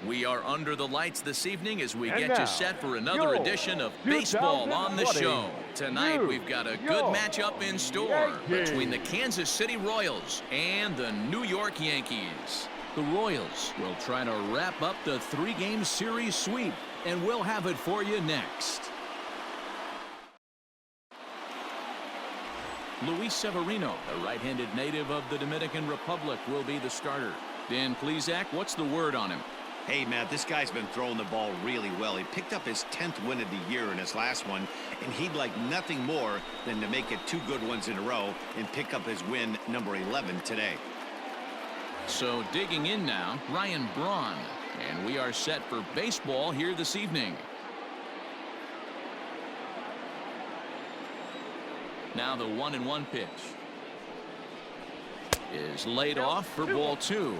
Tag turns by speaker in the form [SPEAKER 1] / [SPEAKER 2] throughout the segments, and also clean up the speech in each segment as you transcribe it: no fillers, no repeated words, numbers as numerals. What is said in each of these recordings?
[SPEAKER 1] We are under the lights this evening as we
[SPEAKER 2] And
[SPEAKER 1] get
[SPEAKER 2] now,
[SPEAKER 1] you set for another
[SPEAKER 2] your
[SPEAKER 1] edition of Baseball on the
[SPEAKER 2] 2020
[SPEAKER 1] Show. Tonight,
[SPEAKER 2] New
[SPEAKER 1] we've got a good
[SPEAKER 2] York
[SPEAKER 1] matchup in store
[SPEAKER 2] Yankees.
[SPEAKER 1] between the Kansas City Royals and the New York Yankees. The Royals will try to wrap up the three-game series sweep, and we'll have it for you next. Luis Severino, a right-handed native of the Dominican Republic, will be the starter. Dan Plesac, what's the word on him?
[SPEAKER 3] Hey, Matt, this guy's been throwing the ball really well. He picked up his 10th win of the year in his last one, and he'd like nothing more than to make it 2 good ones in a row and pick up his win number 11 today.
[SPEAKER 1] So digging in now, Ryan Braun, and we are set for baseball here this evening. Now the 1-1 pitch is laid off for ball 2.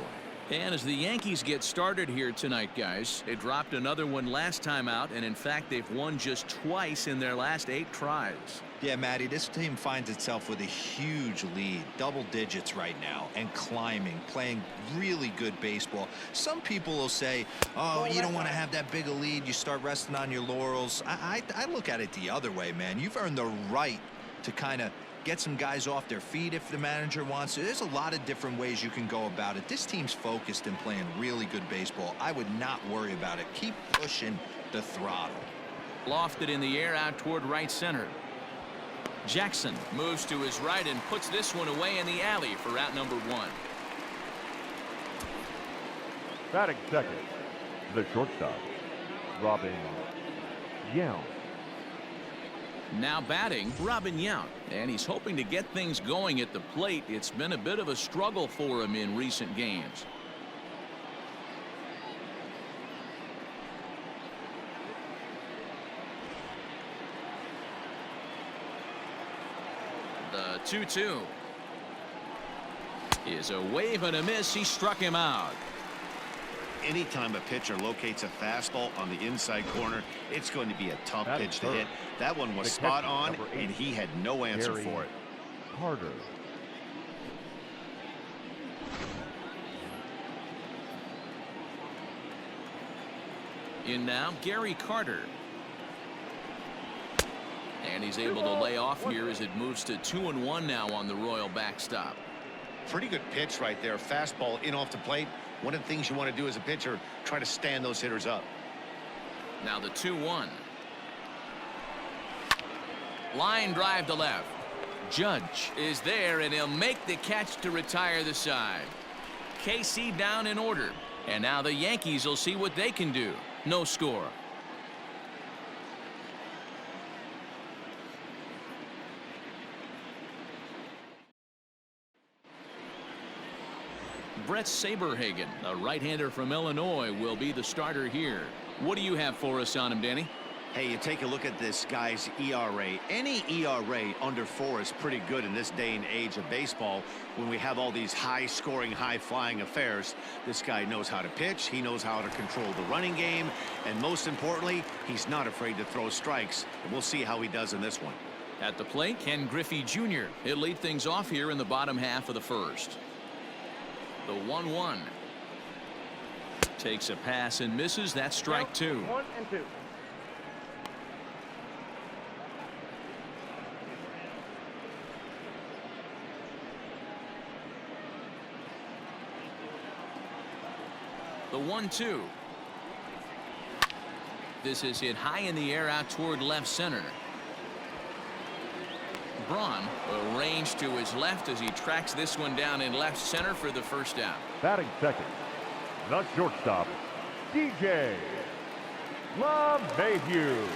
[SPEAKER 1] And as the Yankees get started here tonight, guys, they dropped another one last time out, and in fact they've won just twice in their last 8 tries.
[SPEAKER 4] Yeah, Matty, this team finds itself with a huge lead, double digits right now, and climbing, playing really good baseball. Some people will say, oh, you don't want to have that big a lead, you start resting on your laurels. I look at it the other way, man. You've earned the right to kind of get some guys off their feet if the manager wants to. There's a lot of different ways you can go about it. This team's focused and playing really good baseball. I would not worry about it. Keep pushing the throttle.
[SPEAKER 1] Lofted in the air out toward right center. Jackson moves to his right and puts this one away in the alley for out number 1.
[SPEAKER 2] Batting second, the shortstop, Robin Yount.
[SPEAKER 1] Now batting, Robin Yount, and he's hoping to get things going at the plate. It's been a bit of a struggle for him in recent games. The 2-2 is a wave and a miss. He struck him out.
[SPEAKER 3] Anytime a pitcher locates a fastball on the inside corner, it's going to be a tough
[SPEAKER 2] That
[SPEAKER 3] pitch to
[SPEAKER 2] hurt.
[SPEAKER 3] hit. That one was
[SPEAKER 2] The
[SPEAKER 3] spot
[SPEAKER 2] catcher,
[SPEAKER 3] on,
[SPEAKER 2] number 8,
[SPEAKER 3] and he had no answer
[SPEAKER 2] Gary
[SPEAKER 3] for it.
[SPEAKER 2] Carter.
[SPEAKER 1] In now, Gary Carter. And he's able to lay off here as it moves to 2-1 now on the Royal backstop.
[SPEAKER 3] Pretty good pitch right there. Fastball in off the plate. One of the things you want to do as a pitcher, try to stand those hitters up.
[SPEAKER 1] Now the 2-1. Line drive to left. Judge is there, and he'll make the catch to retire the side. KC down in order. And now the Yankees will see what they can do. No score. Brett Saberhagen, a right-hander from Illinois, will be the starter here. What do you have for us on him, Danny?
[SPEAKER 3] Hey, you take a look at this guy's ERA. Any ERA under 4 is pretty good in this day and age of baseball when we have all these high-scoring, high-flying affairs. This guy knows how to pitch. He knows how to control the running game. And most importantly, he's not afraid to throw strikes. And we'll see how he does in this one.
[SPEAKER 1] At the plate, Ken Griffey Jr. He'll lead things off here in the bottom half of the first. The 1-1. Takes a pass and misses. That's strike 2.
[SPEAKER 2] 1-2.
[SPEAKER 1] The 1-2. This is hit high in the air out toward left center. Braun arranged to his left as he tracks this one down in left center for the first out.
[SPEAKER 2] Batting second, the shortstop, DJ LeMahieu.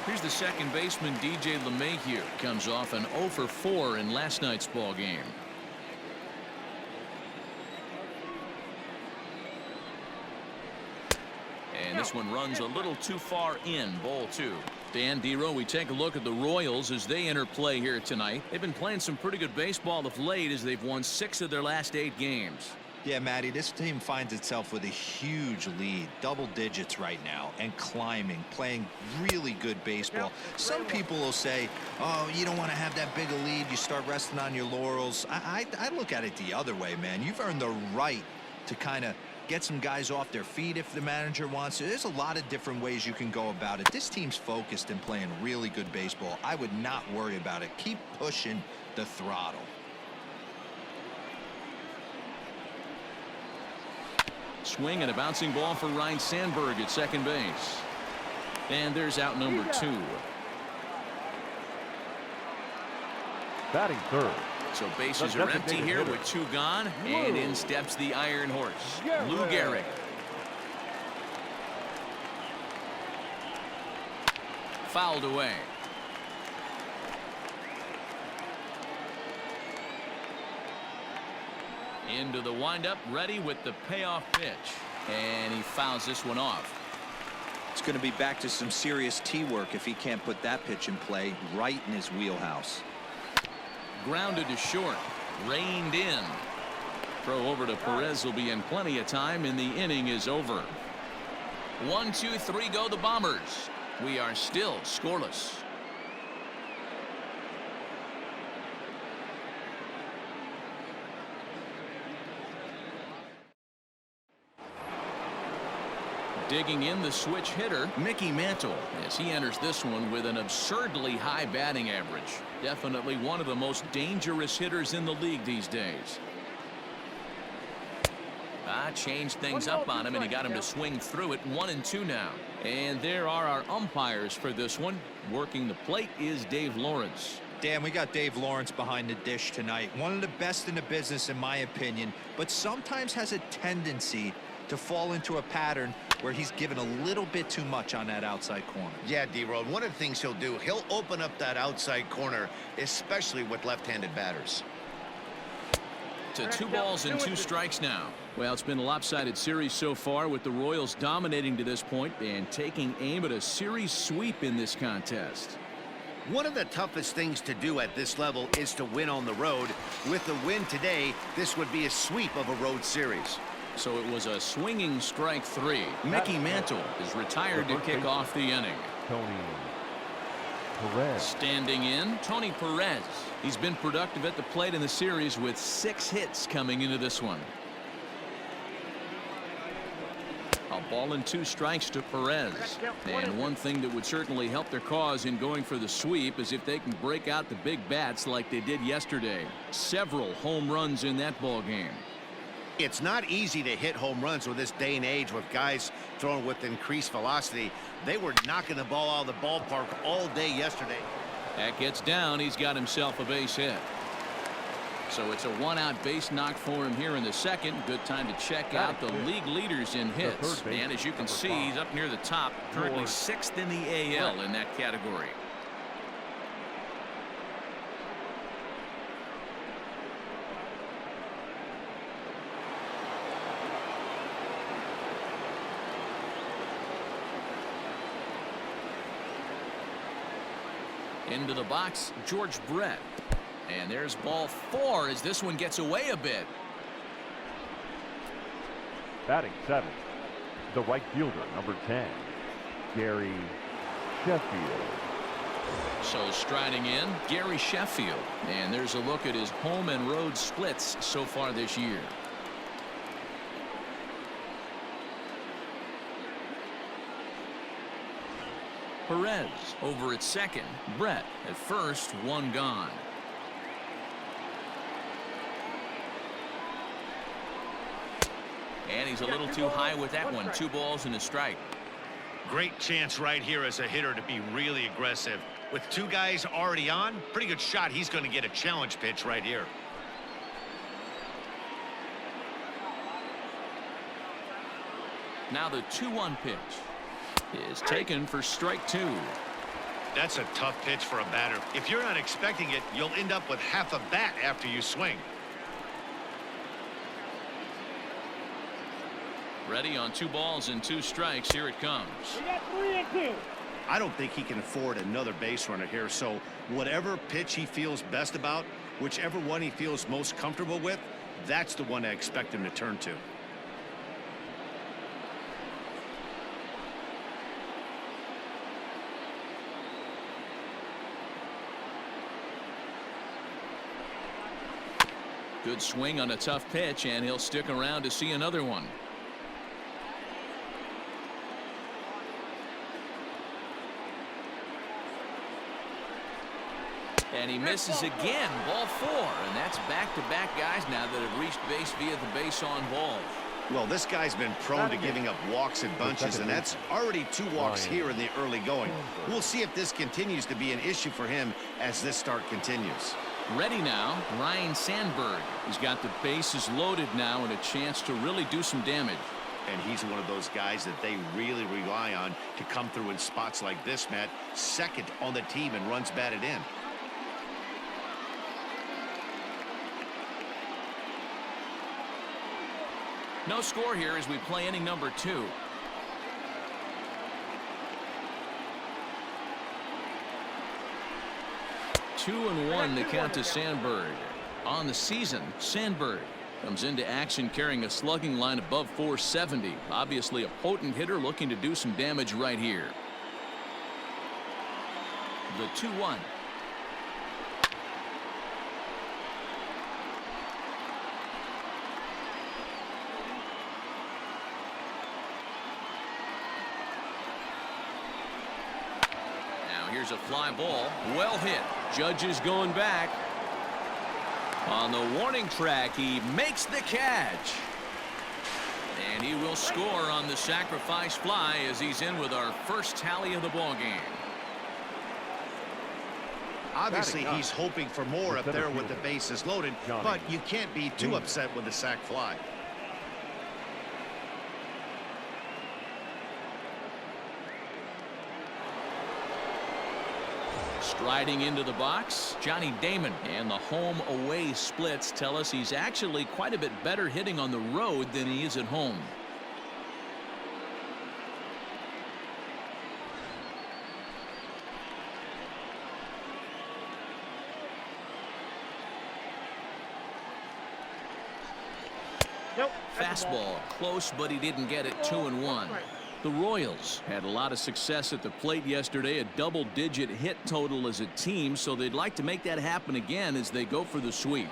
[SPEAKER 1] Here's the second baseman, DJ LeMahieu. Comes off an 0 for 4 in last night's ball game. And this one runs a little too far in. Ball 2. Dan Dero, we take a look at the Royals as they enter play here tonight. They've been playing some pretty good baseball of late as they've won 6 of their last 8 games.
[SPEAKER 4] Yeah, Matty, this team finds itself with a huge lead, double digits right now, and climbing, playing really good baseball. Some people will say, oh, you don't want to have that big a lead, you start resting on your laurels. I look at it the other way, man. You've earned the right to kind of get some guys off their feet if the manager wants to. There's a lot of different ways you can go about it. This team's focused and playing really good baseball. I would not worry about it. Keep pushing the throttle.
[SPEAKER 1] Swing and a bouncing ball for Ryan Sandberg at second base. And there's out number 2.
[SPEAKER 2] Batting third.
[SPEAKER 1] So bases are empty here with 2 gone, and in steps the Iron Horse, Lou Gehrig. Fouled away. Into the windup, ready with the payoff pitch, and he fouls this one off.
[SPEAKER 5] It's going to be back to some serious tee work if he can't put that pitch in play right in his wheelhouse.
[SPEAKER 1] Grounded to short, reined in. Throw over to Perez will be in plenty of time, and the inning is over. 1, 2, 3 go the Bombers. We are still scoreless. Digging in the switch hitter, Mickey Mantle, as he enters this one with an absurdly high batting average. Definitely one of the most dangerous hitters in the league these days. Changed things up on him, and he got him to swing through it. 1 and 2 now. And there are our umpires for this one. Working the plate is Dave Lawrence.
[SPEAKER 4] Dan, we got Dave Lawrence behind the dish tonight. One of the best in the business, in my opinion, but sometimes has a tendency to fall into a pattern where he's given a little bit too much on that outside corner.
[SPEAKER 3] Yeah, D-Road, one of the things he'll do, he'll open up that outside corner, especially with left-handed batters.
[SPEAKER 1] To 2 balls and 2 strikes now. Well, it's been a lopsided series so far, with the Royals dominating to this point and taking aim at a series sweep in this contest.
[SPEAKER 3] One of the toughest things to do at this level is to win on the road. With the win today, this would be a sweep of a road series.
[SPEAKER 1] So it was a swinging strike 3. Mickey Mantle is retired to kick off the inning.
[SPEAKER 2] Tony Perez.
[SPEAKER 1] Standing in, Tony Perez. He's been productive at the plate in the series with 6 hits coming into this one. A ball and 2 strikes to Perez. And one thing that would certainly help their cause in going for the sweep is if they can break out the big bats like they did yesterday. Several home runs in that ball game.
[SPEAKER 3] It's not easy to hit home runs with this day and age with guys throwing with increased velocity. They were knocking the ball out of the ballpark all day yesterday.
[SPEAKER 1] That gets down. He's got himself a base hit. So it's a 1-out base knock for him here in the second. Good time to check out the league leaders in hits. And as you can see, he's up near the top, currently 6th in the AL in that category. Into the box, George Brett. And there's ball 4 as this one gets away a bit.
[SPEAKER 2] Batting 7th, the right fielder, number 10, Gary Sheffield.
[SPEAKER 1] So striding in, Gary Sheffield. And there's a look at his home and road splits so far this year. Perez over at second. Brett at first, 1 gone. And he's a little too high with that one. 2 balls and a strike.
[SPEAKER 3] Great chance right here as a hitter to be really aggressive. With 2 guys already on, pretty good shot. He's going to get a challenge pitch right here.
[SPEAKER 1] Now the 2-1 pitch is taken for strike 2.
[SPEAKER 3] That's a tough pitch for a batter. If you're not expecting it, you'll end up with half a bat after you swing. Ready on 2 balls and 2 strikes. Here it comes.
[SPEAKER 6] We got 3 and 2.
[SPEAKER 3] I don't think he can afford another base runner here. So whatever pitch he feels best about, whichever one he feels most comfortable with, that's the one I expect him to turn to.
[SPEAKER 1] Good swing on a tough pitch, and he'll stick around to see another one. And he misses again. Ball 4. And that's back-to-back guys now that have reached base via the base on balls.
[SPEAKER 3] Well, this guy's been prone to giving up walks in bunches, and that's already 2 walks here in the early going. We'll see if this continues to be an issue for him as this start continues.
[SPEAKER 1] Ready now, Ryan Sandberg. He's got the bases loaded now and a chance to really do some damage.
[SPEAKER 3] And he's one of those guys that they really rely on to come through in spots like this, Matt. Second on the team and runs batted in.
[SPEAKER 1] No score here as we play inning number 2. Two and 1 the count to Sandberg. On the season, Sandberg comes into action carrying a slugging line above 470. Obviously a potent hitter looking to do some damage right here. The 2-1. Here's a fly ball. Well hit. Judge is going back. On the warning track, he makes the catch. And he will score on the sacrifice fly as he's in with our first tally of the ball game.
[SPEAKER 3] Obviously, he's hoping for more up there with the bases loaded, but you can't be too upset with the sac fly.
[SPEAKER 1] Striding into the box, Johnny Damon, and the home-away splits tell us he's actually quite a bit better hitting on the road than he is at home. Fastball close, but he didn't get it. 2-1. The Royals had a lot of success at the plate yesterday, a double-digit hit total as a team, so they'd like to make that happen again as they go for the sweep.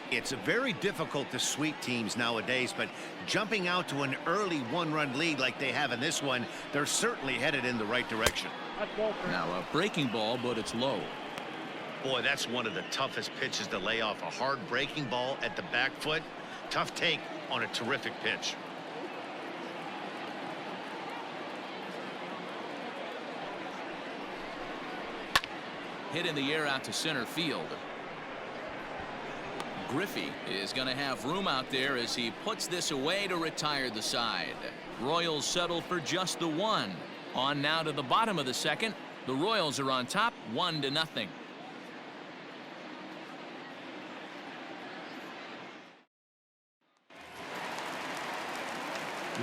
[SPEAKER 3] It's very difficult to sweep teams nowadays, but jumping out to an early 1-run lead like they have in this one, they're certainly headed in the right direction.
[SPEAKER 1] Now a breaking ball, but it's low.
[SPEAKER 3] Boy, that's one of the toughest pitches to lay off. A hard breaking ball at the back foot. Tough take on a terrific pitch.
[SPEAKER 1] Hit in the air out to center field. Griffey is going to have room out there as he puts this away to retire the side. Royals settle for just the 1. On now to the bottom of the second. The Royals are on top 1-0.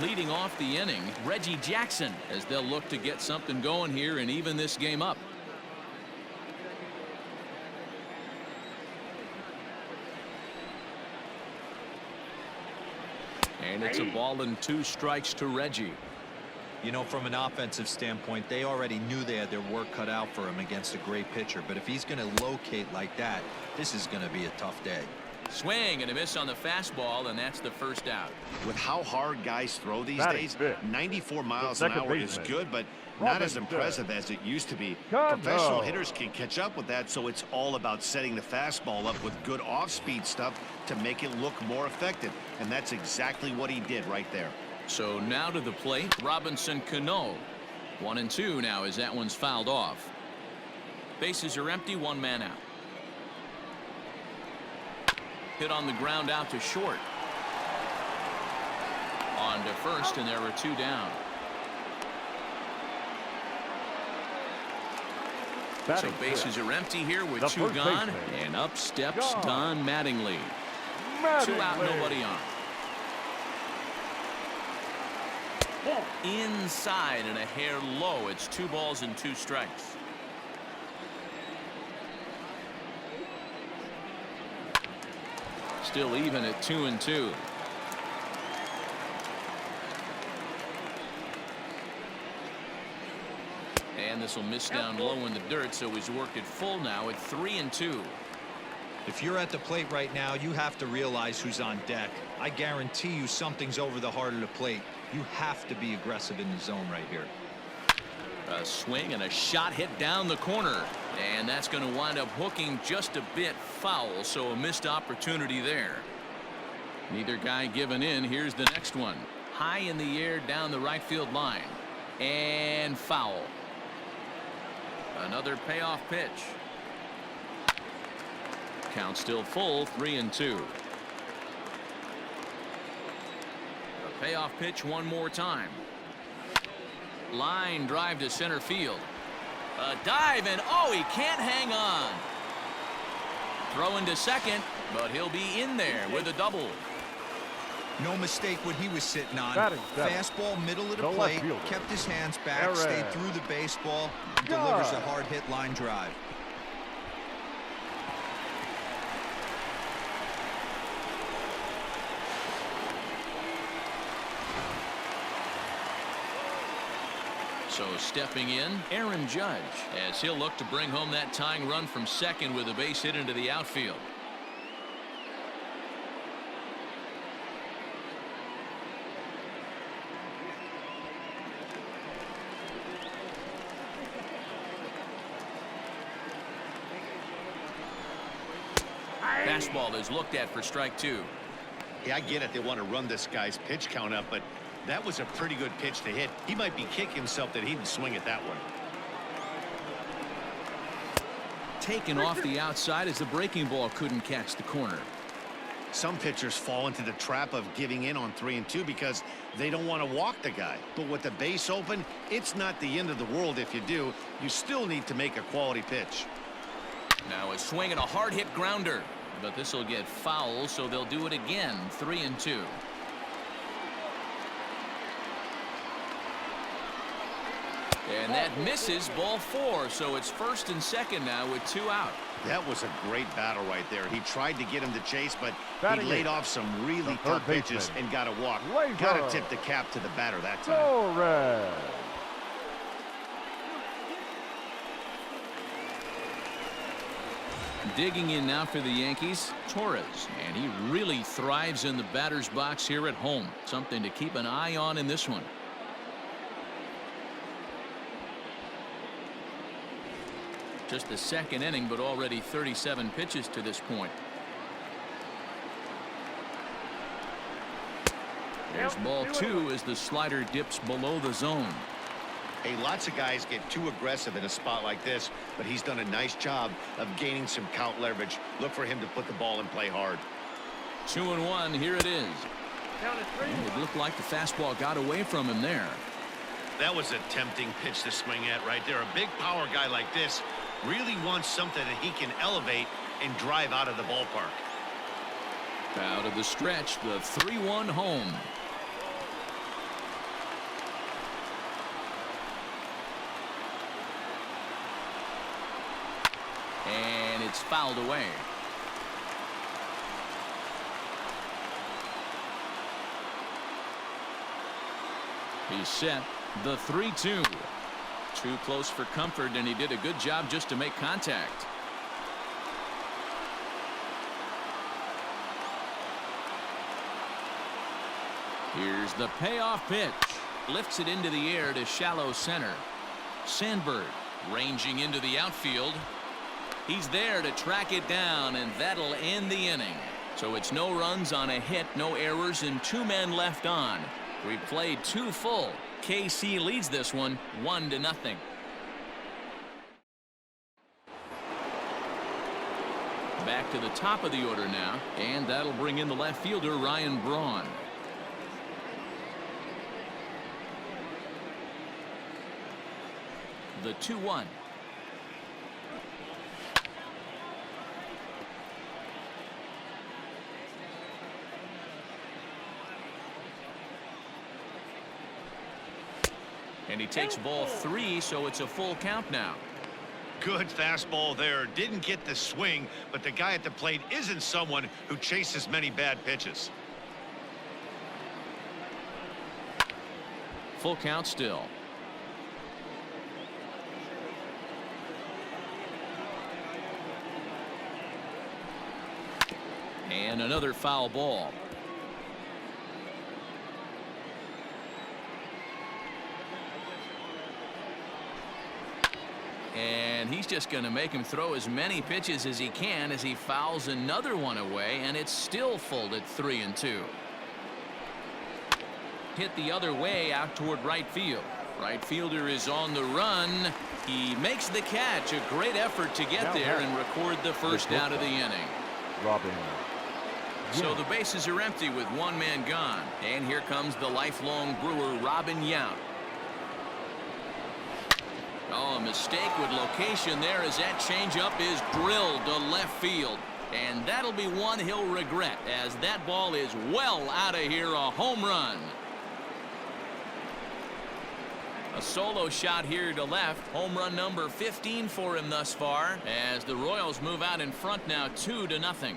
[SPEAKER 1] Leading off the inning, Reggie Jackson, as they'll look to get something going here and even this game up. And it's a ball and 2 strikes to Reggie.
[SPEAKER 5] You know, from an offensive standpoint, they already knew they had their work cut out for him against a great pitcher. But if he's going to locate like that, this is going to be a tough day.
[SPEAKER 1] Swing and a miss on the fastball, and that's the first out.
[SPEAKER 3] With how hard guys throw these days, 94 miles an hour is good, but not as impressive as it used to be. Professional hitters can catch up with that, so it's all about setting the fastball up with good off-speed stuff to make it look more effective, and that's exactly what he did right there.
[SPEAKER 1] So now to the plate, Robinson Cano. 1-2 now as that one's fouled off. Bases are empty, 1 man out. Hit on the ground out to short. On to first, and there are 2 down. So bases are empty here with 2 gone, and up steps Don Mattingly. 2 out, nobody on. Inside and a hair low. It's 2 balls and 2 strikes. Still even at 2-2. And this will miss down low in the dirt, so he's worked it full now at 3-2.
[SPEAKER 5] If you're at the plate right now, you have to realize who's on deck. I guarantee you something's over the heart of the plate. You have to be aggressive in the zone right here.
[SPEAKER 1] A swing and a shot hit down the corner. And that's going to wind up hooking just a bit foul, so a missed opportunity there. Neither guy giving in. Here's the next one. High in the air down the right field line. And foul. Another payoff pitch. Count still full, 3-2. A payoff pitch one more time. Line drive to center field. A dive, and oh, he can't hang on. Throw into second, but he'll be in there with a double.
[SPEAKER 4] No mistake what he was sitting on.
[SPEAKER 2] Seven.
[SPEAKER 4] Fastball middle of the
[SPEAKER 2] The left
[SPEAKER 4] plate,
[SPEAKER 2] fielder.
[SPEAKER 4] kept his hands back,
[SPEAKER 2] Perez.
[SPEAKER 4] stayed through the baseball, and delivers a hard hit line drive.
[SPEAKER 1] So stepping in, Aaron Judge, as he'll look to bring home that tying run from second with a base hit into the outfield. Fastball is looked at for strike two.
[SPEAKER 3] Yeah, I get it. They want to run this guy's pitch count up, but that was a pretty good pitch to hit. He might be kicking himself that he didn't swing at that one.
[SPEAKER 1] Taken off the outside as the breaking ball couldn't catch the corner.
[SPEAKER 3] Some pitchers fall into the trap of giving in on 3-2 because they don't want to walk the guy. But with the base open, it's not the end of the world if you do. You still need to make a quality pitch.
[SPEAKER 1] Now a swing and a hard hit grounder. But this will get foul, so they'll do it again. 3-2. And that misses, ball four, so it's first and second now with two out.
[SPEAKER 3] That was a great battle right there. He tried to get him to chase, but
[SPEAKER 2] Batting
[SPEAKER 3] he laid
[SPEAKER 2] eight.
[SPEAKER 3] off some really
[SPEAKER 2] The
[SPEAKER 3] tough
[SPEAKER 2] third
[SPEAKER 3] pitches
[SPEAKER 2] baseman.
[SPEAKER 3] and got a walk.
[SPEAKER 2] Laser.
[SPEAKER 3] Got to tip the cap to the batter that time.
[SPEAKER 2] Perez.
[SPEAKER 1] Digging in now for the Yankees, Torres, and he really thrives in the batter's box here at home. Something to keep an eye on in this one. Just the second inning, but already 37 pitches to this point. There's ball two as the slider dips below the zone.
[SPEAKER 3] Hey, lots of guys get too aggressive in a spot like this, but he's done a nice job of gaining some count leverage. Look for him to put the ball in play hard.
[SPEAKER 1] 2-1, here it is. And it looked like the fastball got away from him there.
[SPEAKER 3] That was a tempting pitch to swing at right there. A big power guy like this really wants something that he can elevate and drive out of the ballpark.
[SPEAKER 1] Out of the stretch, the 3-1 home. And it's fouled away. He's set. The 3-2. Too close for comfort, and he did a good job just to make contact. Here's the payoff pitch. Lifts it into the air to shallow center. Sandberg ranging into the outfield. He's there to track it down, and that'll end the inning. So it's no runs on a hit, no errors, and two men left on. We've played two full. KC leads this one 1-0. Back to the top of the order now, and that'll bring in the left fielder Ryan Braun. The 2-1. And he takes ball three, so it's a full count now.
[SPEAKER 3] Good fastball there. Didn't get the swing, but the guy at the plate isn't someone who chases many bad pitches.
[SPEAKER 1] Full count still. And another foul ball. And he's just going to make him throw as many pitches as he can as he fouls another one away, and it's still full at 3-2. Hit the other way out toward right field. Right fielder is on the run. He makes the catch. A great effort to get there and record the first out of the inning.
[SPEAKER 2] Robin.
[SPEAKER 1] So the bases are empty with one man gone. And here comes the lifelong Brewer, Robin Yount. Oh, a mistake with location there as that changeup is drilled to left field. And that'll be one he'll regret as that ball is well out of here, a home run. A solo shot here to left. Home run number 15 for him thus far as the Royals move out in front now 2-0.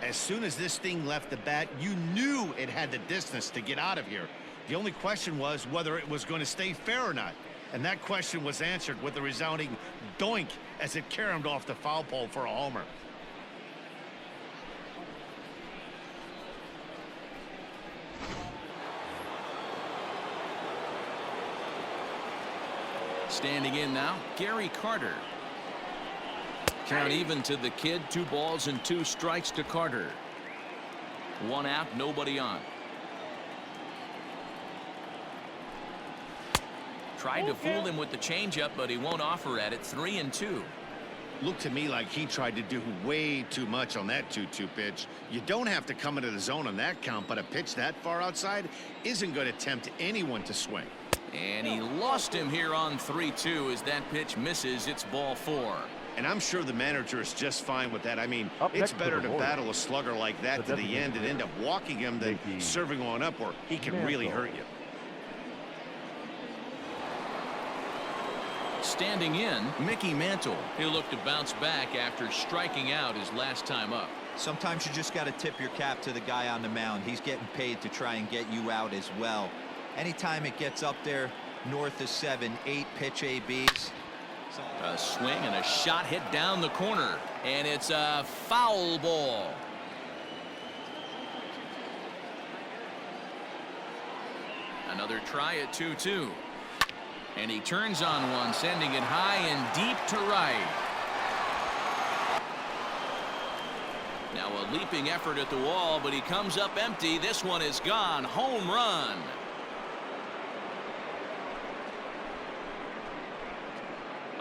[SPEAKER 3] As soon as this thing left the bat, you knew it had the distance to get out of here. The only question was whether it was going to stay fair or not. And that question was answered with a resounding doink as it caromed off the foul pole for a homer.
[SPEAKER 1] Standing in now, Gary Carter. Count even to the kid. 2 balls and 2 strikes to Carter. 1 out, nobody on. Tried to fool him with the changeup, but he won't offer at it. 3-2.
[SPEAKER 3] Looked to me like he tried to do way too much on that 2-2 pitch. You don't have to come into the zone on that count, but a pitch that far outside isn't going to tempt anyone to swing.
[SPEAKER 1] And he lost him here on 3-2 as that pitch misses. It's ball 4.
[SPEAKER 3] And I'm sure the manager is just fine with that. I mean,
[SPEAKER 2] Up
[SPEAKER 3] it's
[SPEAKER 2] next
[SPEAKER 3] better
[SPEAKER 2] to
[SPEAKER 3] to
[SPEAKER 2] the
[SPEAKER 3] battle a slugger like that to the end and end up walking him than serving on up where he can really hurt you.
[SPEAKER 1] Standing in, Mickey Mantle. He'll look to bounce back after striking out his last time up.
[SPEAKER 5] Sometimes you just got to tip your cap to the guy on the mound. He's getting paid to try and get you out as well. Anytime it gets up there north of 7, 8 pitch ABs.
[SPEAKER 1] A swing and a shot hit down the corner, and it's a foul ball. Another try at 2-2. And he turns on one, sending it high and deep to right. Now a leaping effort at the wall, but he comes up empty. This one is gone. Home run.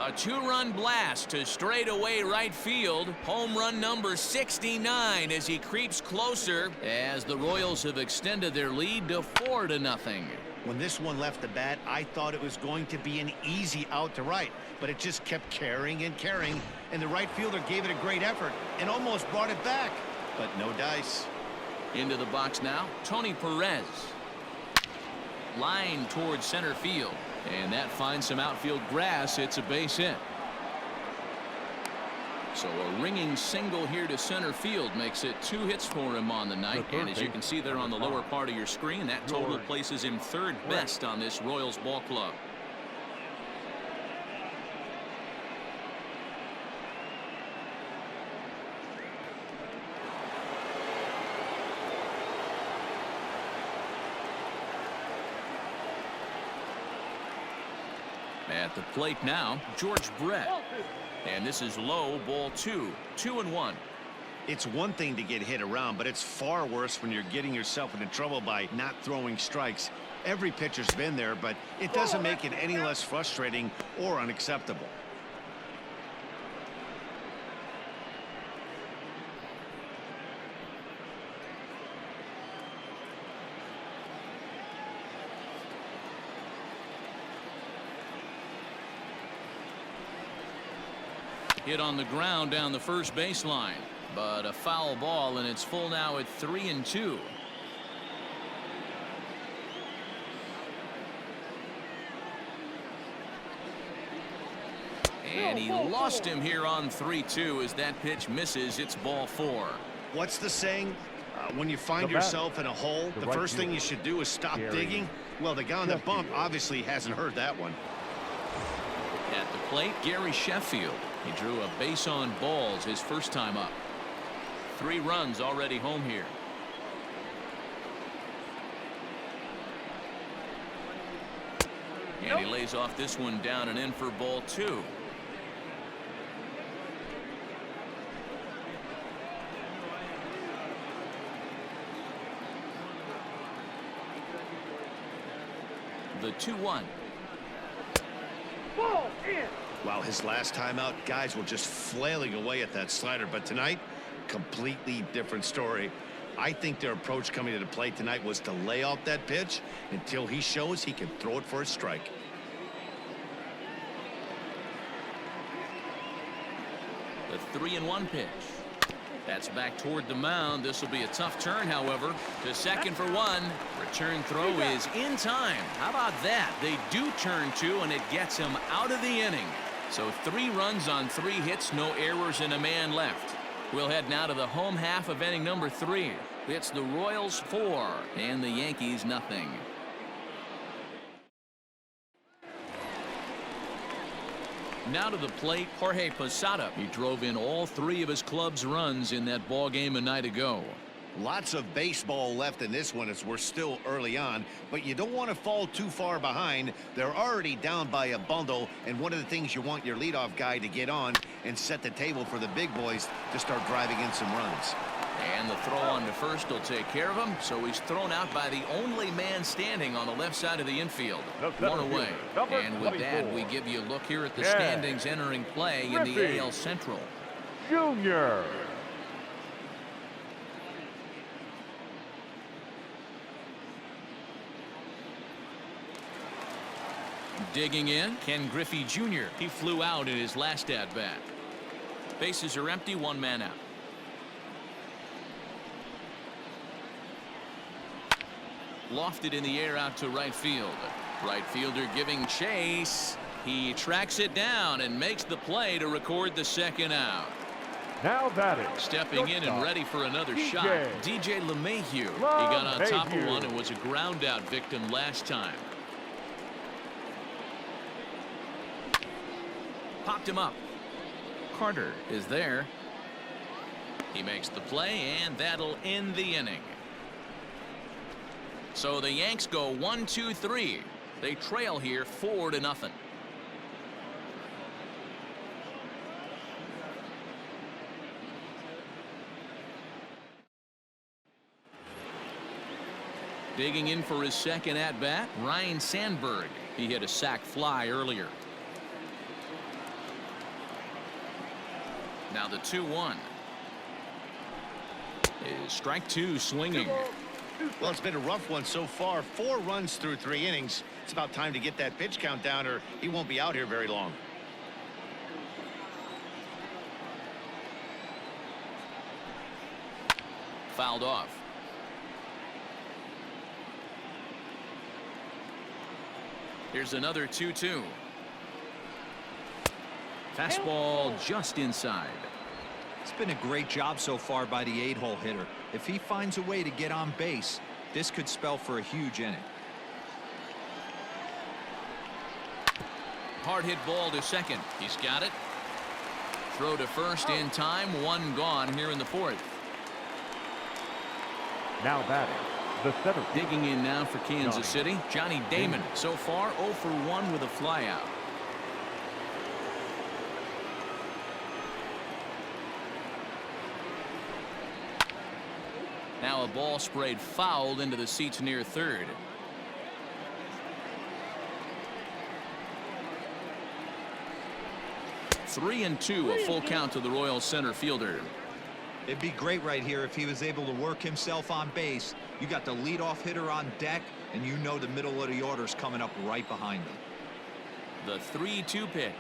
[SPEAKER 1] A 2-run blast to straightaway right field. Home run number 69 as he creeps closer as the Royals have extended their lead to 4-0.
[SPEAKER 3] When this one left the bat, I thought it was going to be an easy out to right, but it just kept carrying and carrying, and the right fielder gave it a great effort and almost brought it back, but no dice.
[SPEAKER 1] Into the box now, Tony Perez. Line towards center field, and that finds some outfield grass. It's a base hit. So a ringing single here to center field makes it 2 hits for him on the night. And as you can see there on the lower part of your screen, that total places him 3rd best on this Royals ball club. At the plate now, George Brett. And this is low, ball 2, 2-1.
[SPEAKER 3] It's one thing to get hit around, but it's far worse when you're getting yourself into trouble by not throwing strikes. Every pitcher's been there, but it doesn't make it any less frustrating or unacceptable.
[SPEAKER 1] Hit on the ground down the first baseline, but a foul ball, and it's full now at 3-2. And he lost him here on 3-2 as that pitch misses. It's ball 4.
[SPEAKER 3] What's the saying? When you find yourself in a hole, the first thing you should do is stop digging. Well, the guy on the bump obviously hasn't heard that one.
[SPEAKER 1] At the plate, Gary Sheffield. He drew a base on balls his first time up. 3 runs already home here. And he lays off this one down and in for ball 2. The 2-1.
[SPEAKER 3] Wow, his last time out, guys were just flailing away at that slider. But tonight, completely different story. I think their approach coming to the plate tonight was to lay off that pitch until he shows he can throw it for a strike.
[SPEAKER 1] The 3-1 pitch. That's back toward the mound. This will be a tough turn, however. To second for 1. Return throw is in time. How about that? They do turn 2, and it gets him out of the inning. So 3 runs on 3 hits, no errors, and a man left. We'll head now to the home half of inning number 3. It's the Royals 4 and the Yankees nothing. Now to the plate, Jorge Posada. He drove in all 3 of his club's runs in that ball game a night ago.
[SPEAKER 3] Lots of baseball left in this one as we're still early on, but you don't want to fall too far behind. They're already down by a bundle, and one of the things you want your leadoff guy to get on and set the table for the big boys to start driving in some runs.
[SPEAKER 1] And the throw on to first will take care of him, so he's thrown out by the only man standing on the left side of the infield. 1 away. And with that, we give you a look here at the standings entering play in the AL Central.
[SPEAKER 2] Junior.
[SPEAKER 1] Digging in, Ken Griffey Jr. He flew out in his last at-bat. Bases are empty, 1 man out. Lofted in the air out to right field. Right fielder giving chase. He tracks it down and makes the play to record the second out.
[SPEAKER 2] Now batting.
[SPEAKER 1] Stepping in and ready for another shot. DJ LeMahieu. He got on top of one and was a ground out victim last time. Popped him up. Carter is there. He makes the play, and that'll end the inning. So the Yanks go 1-2-3. They trail here 4-0. Digging in for his second at-bat, Ryan Sandberg. He hit a sac fly earlier. Now the 2-1 is strike 2 swinging.
[SPEAKER 3] Well, it's been a rough one so far. 4 runs through 3 innings. It's about time to get that pitch count down, or he won't be out here very long.
[SPEAKER 1] Fouled off. Here's another 2-2. Fastball just inside.
[SPEAKER 5] It's been a great job so far by the 8-hole hitter. If he finds a way to get on base, this could spell for a huge inning.
[SPEAKER 1] Hard hit ball to second. He's got it. Throw to first in time. 1 gone here in the 4th.
[SPEAKER 2] Now batting. The center.
[SPEAKER 1] Digging in now for Kansas City, Johnny Damon. So far 0 for 1 with a flyout. Now a ball sprayed fouled into the seats near third. Three and two, a full count to the Royals center fielder.
[SPEAKER 5] It'd be great right here if he was able to work himself on base. You got the leadoff hitter on deck, and you know the middle of the order's coming up right behind him.
[SPEAKER 1] The 3-2 pitch.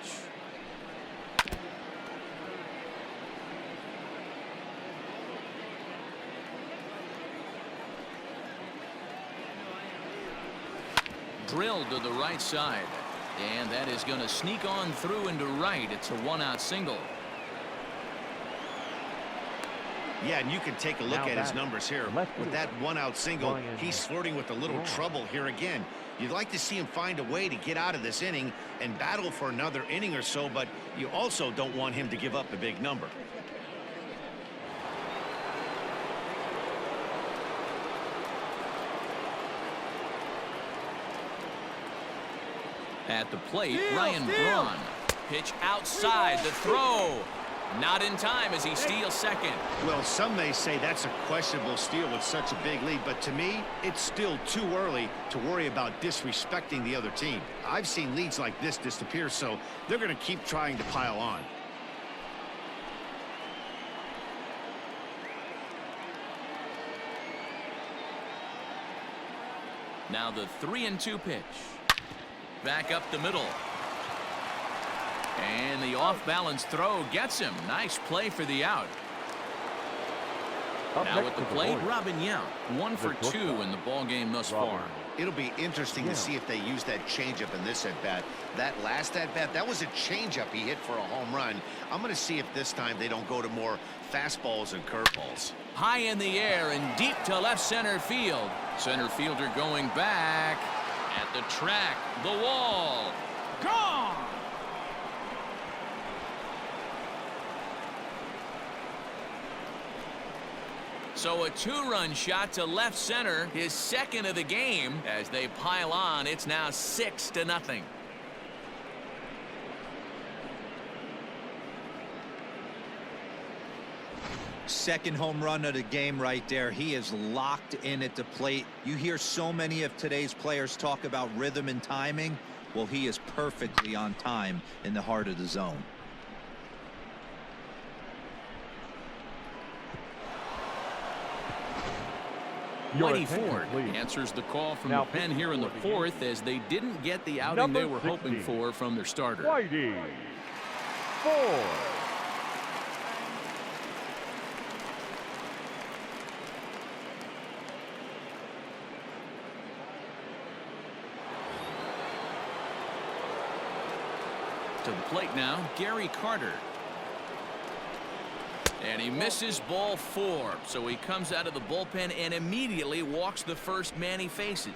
[SPEAKER 1] Drilled to the right side, and that is going to sneak on through into right. It's a 1-out single.
[SPEAKER 3] Yeah, and you can take a look at his numbers here. With that 1-out single, he's flirting with a little trouble here again. You'd like to see him find a way to get out of this inning and battle for another inning or so, but you also don't want him to give up a big number.
[SPEAKER 1] At the plate, Ryan Braun. Pitch outside, the throw. Not in time as he steals second.
[SPEAKER 3] Well, some may say that's a questionable steal with such a big lead, but to me, it's still too early to worry about disrespecting the other team. I've seen leads like this disappear, so they're going to keep trying to pile on.
[SPEAKER 1] Now the 3-2 pitch. Back up the middle. And the off-balance throw gets him. Nice play for the out. Now at the plate, Robin Yount. 1 for 2 in the ball game thus far.
[SPEAKER 3] It'll be interesting to see if they use that changeup in this at-bat. That last at-bat, that was a changeup he hit for a home run. I'm going to see if this time they don't go to more fastballs and curveballs.
[SPEAKER 1] High in the air and deep to left center field. Center fielder going back. At the track, the wall. Gone! So a 2-run shot to left center, his second of the game. As they pile on, it's now 6-0.
[SPEAKER 5] Second home run of the game right there. He is locked in at the plate. You hear so many of today's players talk about rhythm and timing. Well, he is perfectly on time in the heart of the zone.
[SPEAKER 1] Whitey Ford answers the call from the pen here in the fourth, as they didn't get the outing they were hoping for from their starter.
[SPEAKER 2] Whitey Ford.
[SPEAKER 1] To the plate now, Gary Carter. And he misses ball 4, so he comes out of the bullpen and immediately walks the first man he faces.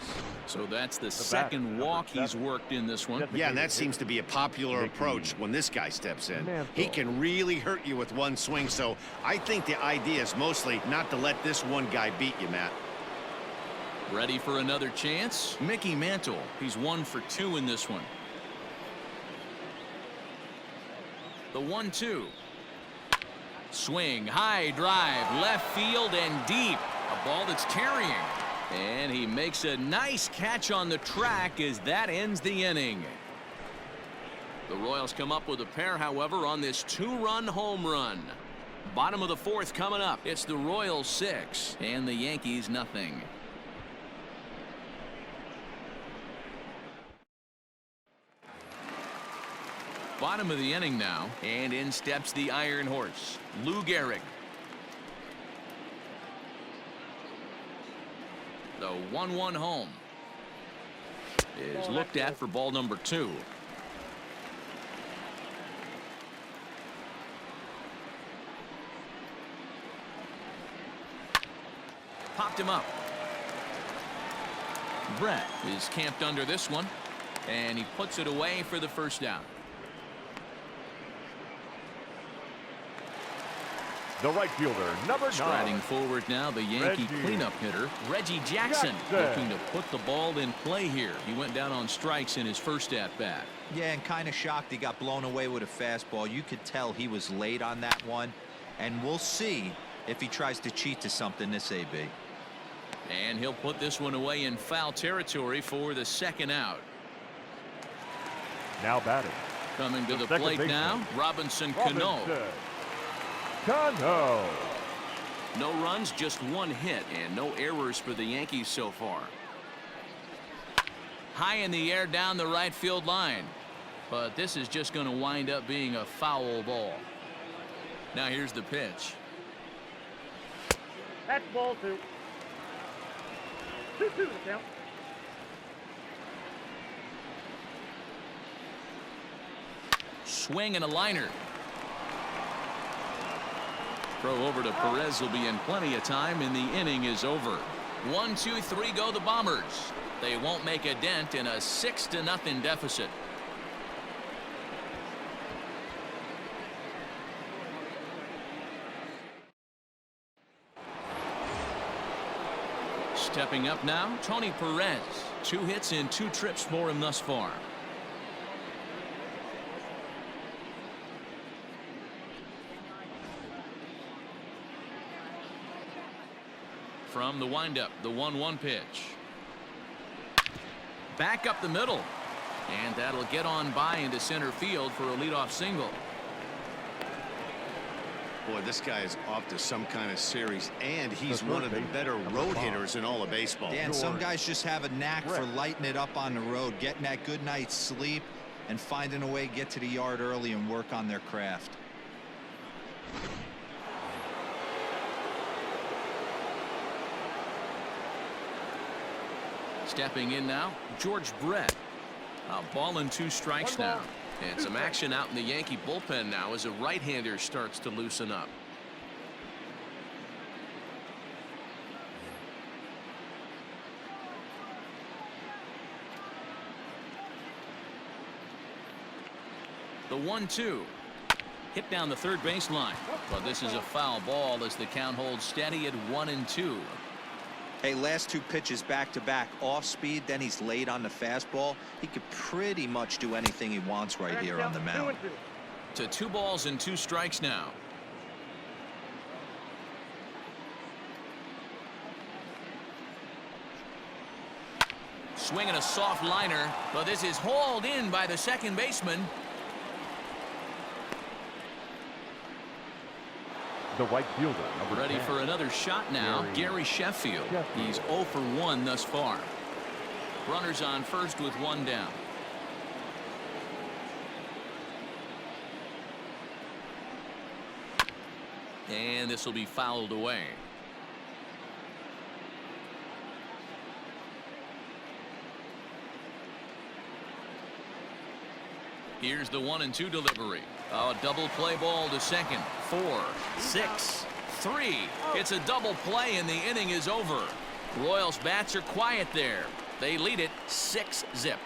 [SPEAKER 1] So that's the second walk he's worked in this one.
[SPEAKER 3] Yeah, and that seems to be a popular approach when this guy steps in. He can really hurt you with one swing, so I think the idea is mostly not to let this one guy beat you, Matt.
[SPEAKER 1] Ready for another chance? Mickey Mantle. He's 1 for 2 in this one. The 1-2. Swing, high drive, left field and deep. A ball that's carrying. And he makes a nice catch on the track as that ends the inning. The Royals come up with a pair, however, on this 2-run home run. Bottom of the fourth coming up. It's the Royals 6 and the Yankees nothing. Bottom of the inning now, and in steps the Iron Horse, Lou Gehrig. The 1-1 home is looked at for ball number 2. Popped him up. Brett is camped under this one, and he puts it away for the first down.
[SPEAKER 2] The right fielder, number 9.
[SPEAKER 1] Striding forward now, the Yankee cleanup hitter, Reggie Jackson, looking to put the ball in play here. He went down on strikes in his first at-bat.
[SPEAKER 5] Yeah, and kind of shocked he got blown away with a fastball. You could tell he was late on that one, and we'll see if he tries to cheat to something this AB.
[SPEAKER 1] And he'll put this one away in foul territory for the second out.
[SPEAKER 2] Now batting.
[SPEAKER 1] Coming to the plate now, Robinson Cano.
[SPEAKER 2] Cano.
[SPEAKER 1] No runs, just 1 hit, and no errors for the Yankees so far. High in the air down the right field line. But this is just going to wind up being a foul ball. Now here's the pitch.
[SPEAKER 2] That's ball 2. 2-2 the count.
[SPEAKER 1] Swing and a liner. Throw over to Perez will be in plenty of time, and the inning is over. 1, 2, 3 go the Bombers. They won't make a dent in a 6-0 deficit. Stepping up now, Tony Perez. 2 hits and 2 trips for him thus far. from the windup, the 1-1 pitch. Back up the middle. And that'll get on by into center field for a leadoff single.
[SPEAKER 3] Boy, this guy is off to some kind of series, and he's one of the better road hitters in all of baseball.
[SPEAKER 5] Dan, some guys just have a knack for lighting it up on the road, getting that good night's sleep, and finding a way to get to the yard early and work on their craft.
[SPEAKER 1] Stepping in now, George Brett. A ball and 2 strikes now. And some action out in the Yankee bullpen now as a right-hander starts to loosen up. The 1-2. Hit down the third baseline. But this is a foul ball as the count holds steady at 1-2.
[SPEAKER 5] Hey, last 2 pitches back-to-back off speed, then he's late on the fastball. He could pretty much do anything he wants right here on the mound.
[SPEAKER 1] To 2 balls and 2 strikes now. Swinging a soft liner, but this is hauled in by the second baseman.
[SPEAKER 2] The right fielder, number
[SPEAKER 1] Ready
[SPEAKER 2] 10.
[SPEAKER 1] for another shot now, Gary Sheffield. He's 0 for 1 thus far. Runners on first with 1 down. And this will be fouled away. Here's the 1-2 delivery. A double play ball to second. 4, 6, 3. It's a double play and the inning is over. Royals bats are quiet there. They lead it 6-0.